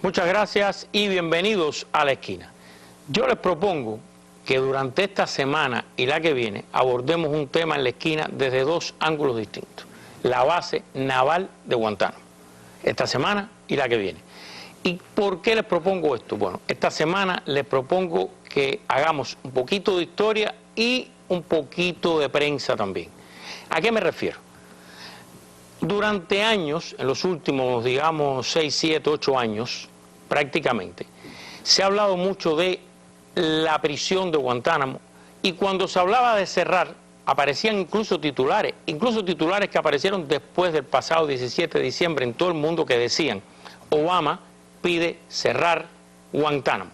Muchas gracias y bienvenidos a La Esquina. Yo les propongo que durante esta semana y la que viene abordemos un tema en La Esquina desde dos ángulos distintos. La base naval de Guantánamo, esta semana y la que viene. ¿Y por qué les propongo esto? Bueno, esta semana les propongo que hagamos un poquito de historia y un poquito de prensa también. ¿A qué me refiero? Durante años, en los últimos, digamos, 6, 7, 8 años, prácticamente, se ha hablado mucho de la prisión de Guantánamo, y cuando se hablaba de cerrar, aparecían incluso titulares que aparecieron después del pasado 17 de diciembre en todo el mundo que decían: Obama pide cerrar Guantánamo.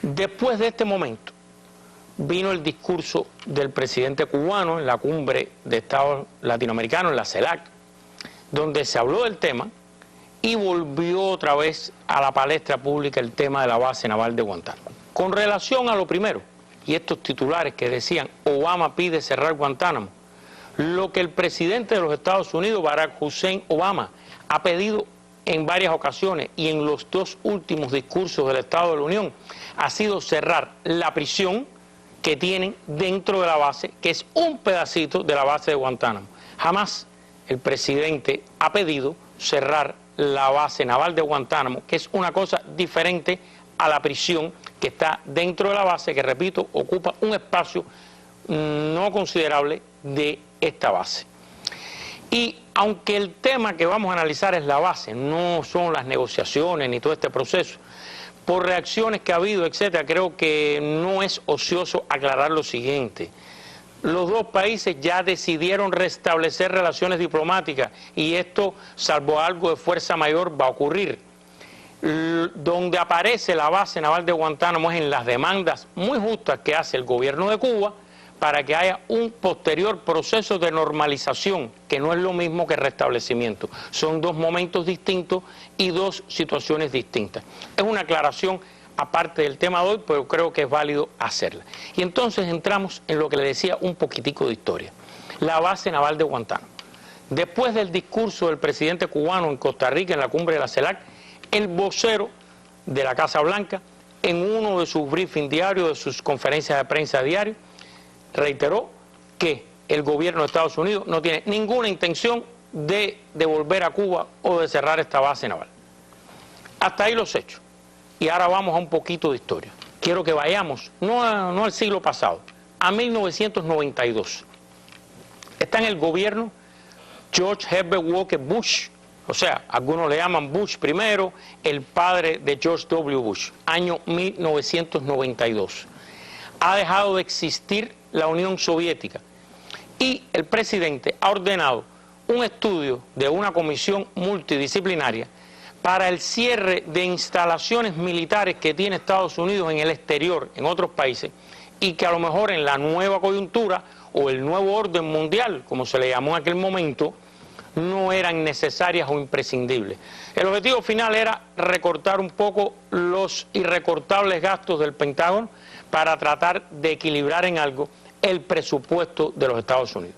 Después de este momento, vino el discurso del presidente cubano en la cumbre de Estados Latinoamericanos, en la CELAC, donde se habló del tema y volvió otra vez a la palestra pública el tema de la base naval de Guantánamo. Con relación a lo primero, y estos titulares que decían Obama pide cerrar Guantánamo, lo que el presidente de los Estados Unidos, Barack Hussein Obama, ha pedido en varias ocasiones y en los dos últimos discursos del Estado de la Unión, ha sido cerrar la prisión que tienen dentro de la base, que es un pedacito de la base de Guantánamo. Jamás el presidente ha pedido cerrar la base naval de Guantánamo, que es una cosa diferente a la prisión que está dentro de la base, que, repito, ocupa un espacio no considerable de esta base. Y aunque el tema que vamos a analizar es la base, no son las negociaciones ni todo este proceso, por reacciones que ha habido, etcétera, creo que no es ocioso aclarar lo siguiente. Los dos países ya decidieron restablecer relaciones diplomáticas y esto, salvo algo de fuerza mayor, va a ocurrir. Donde aparece la base naval de Guantánamo es en las demandas muy justas que hace el gobierno de Cuba para que haya un posterior proceso de normalización, que no es lo mismo que restablecimiento. Son dos momentos distintos y dos situaciones distintas. Es una aclaración aparte del tema de hoy, pero creo que es válido hacerla. Y entonces entramos en lo que le decía, un poquitico de historia. La base naval de Guantánamo. Después del discurso del presidente cubano en Costa Rica, en la cumbre de la CELAC, el vocero de la Casa Blanca, en uno de sus briefings diarios, de sus conferencias de prensa diarias, reiteró que el gobierno de Estados Unidos no tiene ninguna intención de devolver a Cuba o de cerrar esta base naval. Hasta ahí los hechos. Y ahora vamos a un poquito de historia. Quiero que vayamos, no al siglo pasado, a 1992. Está en el gobierno George Herbert Walker Bush, o sea, algunos le llaman Bush primero, el padre de George W. Bush, año 1992. Ha dejado de existir la Unión Soviética y el presidente ha ordenado un estudio de una comisión multidisciplinaria para el cierre de instalaciones militares que tiene Estados Unidos en el exterior, en otros países, y que a lo mejor en la nueva coyuntura o el nuevo orden mundial, como se le llamó en aquel momento, no eran necesarias o imprescindibles. El objetivo final era recortar un poco los irrecortables gastos del Pentágono para tratar de equilibrar en algo el presupuesto de los Estados Unidos.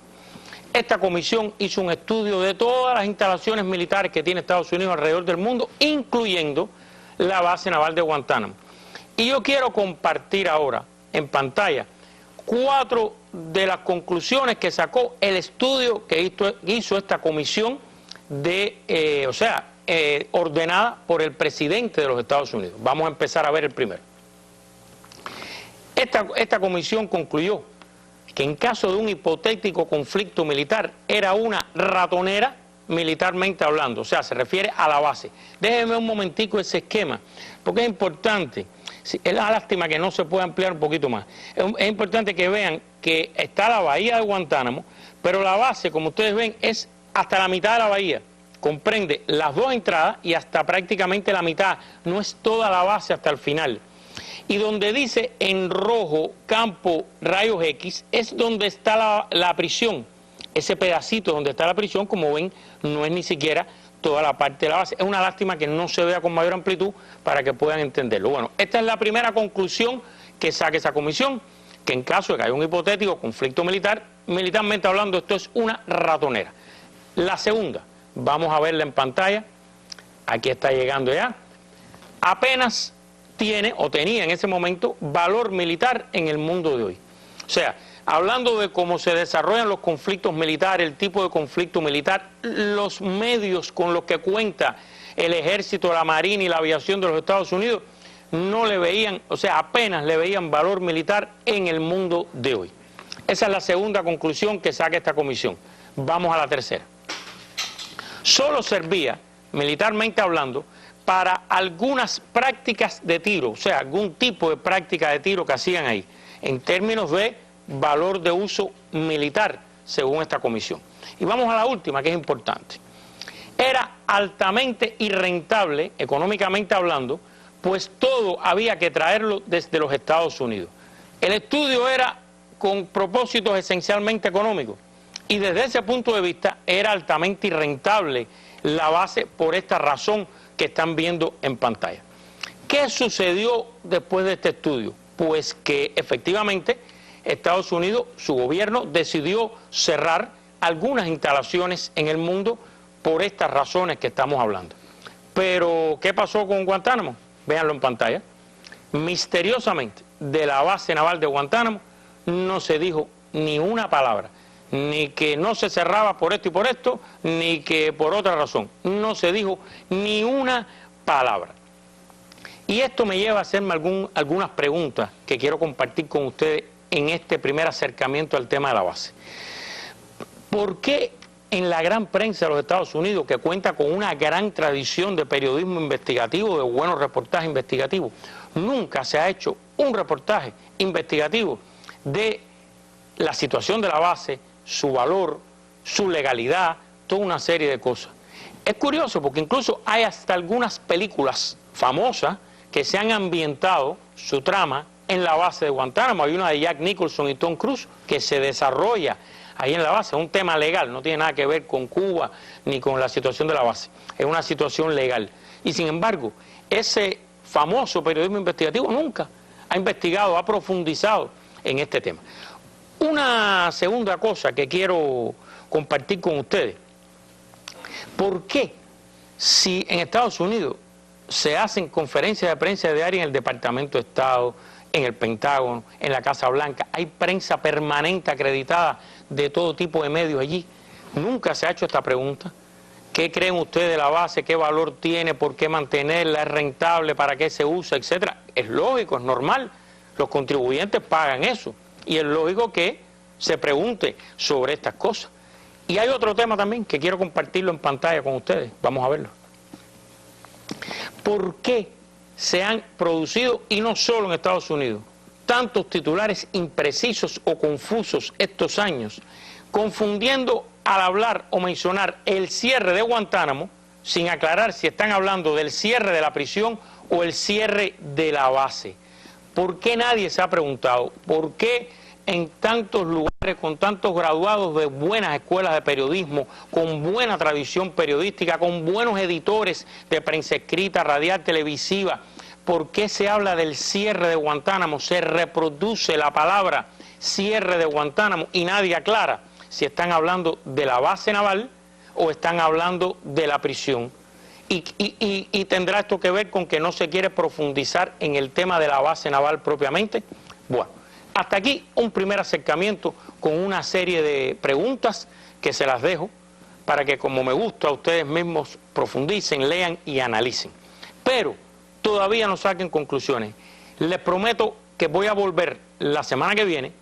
Esta comisión hizo un estudio de todas las instalaciones militares que tiene Estados Unidos alrededor del mundo, incluyendo la base naval de Guantánamo. Y yo quiero compartir ahora en pantalla 4 de las conclusiones que sacó el estudio que hizo esta comisión ordenada por el presidente de los Estados Unidos. Vamos a empezar a ver el primero. Esta comisión concluyó que en caso de un hipotético conflicto militar era una ratonera militarmente hablando, o sea, se refiere a la base. Déjenme un momentico ese esquema, porque es importante. Es una lástima que no se pueda ampliar un poquito más. Es importante que vean que está la bahía de Guantánamo, pero la base, como ustedes ven, es hasta la mitad de la bahía. Comprende las dos entradas y hasta prácticamente la mitad. No es toda la base hasta el final. Y donde dice en rojo campo rayos X es donde está la prisión. Ese pedacito donde está la prisión, como ven, no es ni siquiera toda la parte de la base. Es una lástima que no se vea con mayor amplitud para que puedan entenderlo. Bueno, esta es la primera conclusión que saca esa comisión, que en caso de que haya un hipotético conflicto militar, militarmente hablando, esto es una ratonera. La segunda, vamos a verla en pantalla, aquí está llegando ya, apenas tiene o tenía en ese momento valor militar en el mundo de hoy. O sea, hablando de cómo se desarrollan los conflictos militares, el tipo de conflicto militar, los medios con los que cuenta el ejército, la marina y la aviación de los Estados Unidos, no le veían, o sea, apenas le veían valor militar en el mundo de hoy. Esa es la segunda conclusión que saca esta comisión. Vamos a la tercera. Solo servía, militarmente hablando, para algunas prácticas de tiro, o sea, algún tipo de práctica de tiro que hacían ahí, en términos de valor de uso militar, según esta comisión. Y vamos a la última, que es importante. Era altamente irrentable, económicamente hablando, pues todo había que traerlo desde los Estados Unidos. El estudio era con propósitos esencialmente económicos, y desde ese punto de vista era altamente irrentable la base por esta razón que están viendo en pantalla. ¿Qué sucedió después de este estudio? Pues que efectivamente Estados Unidos, su gobierno, decidió cerrar algunas instalaciones en el mundo por estas razones que estamos hablando. Pero, ¿qué pasó con Guantánamo? Véanlo en pantalla. Misteriosamente, de la base naval de Guantánamo no se dijo ni una palabra, ni que no se cerraba por esto y por esto, ni que por otra razón. No se dijo ni una palabra. Y esto me lleva a hacerme algunas preguntas que quiero compartir con ustedes en este primer acercamiento al tema de la base. ¿Por qué en la gran prensa de los Estados Unidos, que cuenta con una gran tradición de periodismo investigativo, de buenos reportajes investigativos, nunca se ha hecho un reportaje investigativo de la situación de la base, su valor, su legalidad, toda una serie de cosas? Es curioso porque incluso hay hasta algunas películas famosas que se han ambientado su trama en la base de Guantánamo. Hay una de Jack Nicholson y Tom Cruise que se desarrolla ahí en la base. Es un tema legal, no tiene nada que ver con Cuba ni con la situación de la base. Es una situación legal. Y sin embargo, ese famoso periodismo investigativo nunca ha investigado, ha profundizado en este tema. Una segunda cosa que quiero compartir con ustedes. ¿Por qué si en Estados Unidos se hacen conferencias de prensa diarias en el Departamento de Estado, en el Pentágono, en la Casa Blanca, hay prensa permanente acreditada de todo tipo de medios allí? Nunca se ha hecho esta pregunta. ¿Qué creen ustedes de la base? ¿Qué valor tiene? ¿Por qué mantenerla? ¿Es rentable? ¿Para qué se usa? Etcétera. Es lógico, es normal. Los contribuyentes pagan eso. Y es lógico que se pregunte sobre estas cosas. Y hay otro tema también que quiero compartirlo en pantalla con ustedes. Vamos a verlo. ¿Por qué se han producido, y no solo en Estados Unidos, tantos titulares imprecisos o confusos estos años, confundiendo al hablar o mencionar el cierre de Guantánamo, sin aclarar si están hablando del cierre de la prisión o el cierre de la base? ¿Por qué nadie se ha preguntado por qué en tantos lugares, con tantos graduados de buenas escuelas de periodismo, con buena tradición periodística, con buenos editores de prensa escrita, radial, televisiva, por qué se habla del cierre de Guantánamo? Se reproduce la palabra cierre de Guantánamo y nadie aclara si están hablando de la base naval o están hablando de la prisión. Y tendrá esto que ver con que no se quiere profundizar en el tema de la base naval propiamente. Bueno, hasta aquí un primer acercamiento con una serie de preguntas que se las dejo para que, como me gusta, ustedes mismos profundicen, lean y analicen. Pero todavía no saquen conclusiones. Les prometo que voy a volver la semana que viene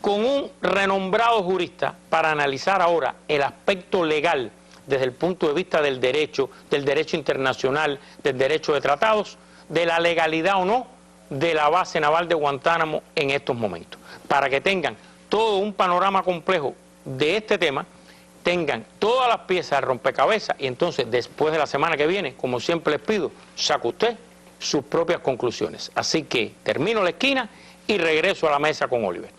con un renombrado jurista para analizar ahora el aspecto legal desde el punto de vista del derecho internacional, del derecho de tratados, de la legalidad o no de la base naval de Guantánamo en estos momentos, para que tengan todo un panorama complejo de este tema, tengan todas las piezas de rompecabezas y entonces después de la semana que viene, como siempre les pido, saque usted sus propias conclusiones. Así que termino la esquina y regreso a la mesa con Oliver.